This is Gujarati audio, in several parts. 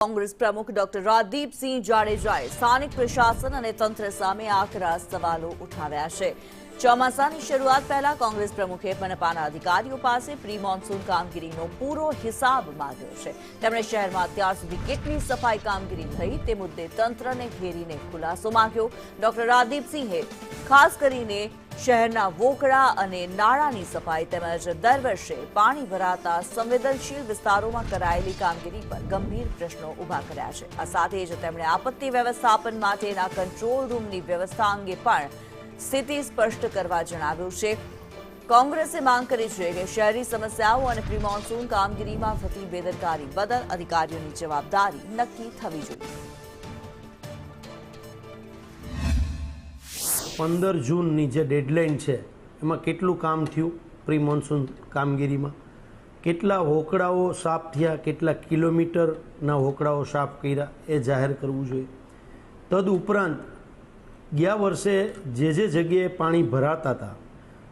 કોંગ્રેસ પ્રમુખ ડોક્ટર રાજદીપસિંહ જાડેજાએ સ્થાનિક પ્રશાસન અને તંત્ર સામે આકરા સવાલો ઉઠાવ્યા છે। ચોમાસાની શરૂઆત પહેલા કોંગ્રેસ પ્રમુખે મનપાના અધિકારીઓ પાસે પ્રી મોન્સૂન કામગીરીનો પૂરો હિસાબ માંગ્યો છે। તેમણે શહેરમાં અત્યાર સુધી કેટલી સફાઈ કામગીરી થઈ તે મુદ્દે તંત્રને ઘેરીને ખુલાસો માંગ્યો। ડોક્ટર રાજદીપસિંહે ખાસ કરીને શહેરના વોકડા અને નાળાની સફાઈ તેમજ દર વર્ષે પાણી ભરાતા સંવેદનશીલ વિસ્તારોમાં કરાયેલી કામગીરી પર ગંભીર પ્રશ્નો ઉભા કર્યા છે। આ સાથે જ તેમણે આપત્તિ વ્યવસ્થાપન માટેના કંટ્રોલ રૂમની વ્યવસ્થા અંગે પણ સ્થિતિ સ્પષ્ટ કરવા જણાવ્યું છે। કોંગ્રેસે માંગ કરી છે કે શહેરી સમસ્યાઓ અને પ્રી મોન્સૂન કામગીરીમાં થતી બેદરકારી બદલ અધિકારીઓની જવાબદારી નક્કી થવી જોઈએ। 15 જૂનની જે ડેડલાઇન છે એમાં કેટલું કામ થયું પ્રી મોન્સૂન કામગીરીમાં, કેટલા હોકળાઓ સાફ થયા, કેટલા કિલોમીટરના હોકળાઓ સાફ કર્યા એ જાહેર કરવું જોઈએ। તદુપરાંત ગયા વર્ષે જે જગ્યાએ પાણી ભરાતા હતા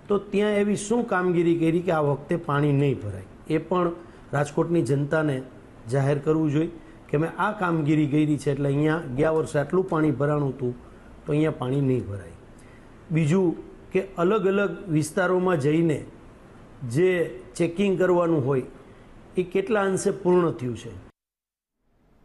તો ત્યાં એવી શું કામગીરી કરી કે આ વખતે પાણી નહીં ભરાય એ પણ રાજકોટની જનતાને જાહેર કરવું જોઈએ કે મેં આ કામગીરી કરી છે એટલે અહીંયા ગયા વર્ષે આટલું પાણી ભરાણું હતું તો અહીંયા પાણી નહીં ભરાય। બીજું કે અલગ અલગ વિસ્તારોમાં જઈને જે ચેકિંગ કરવાનું હોય એ કેટલા અંશે પૂર્ણ થયું છે।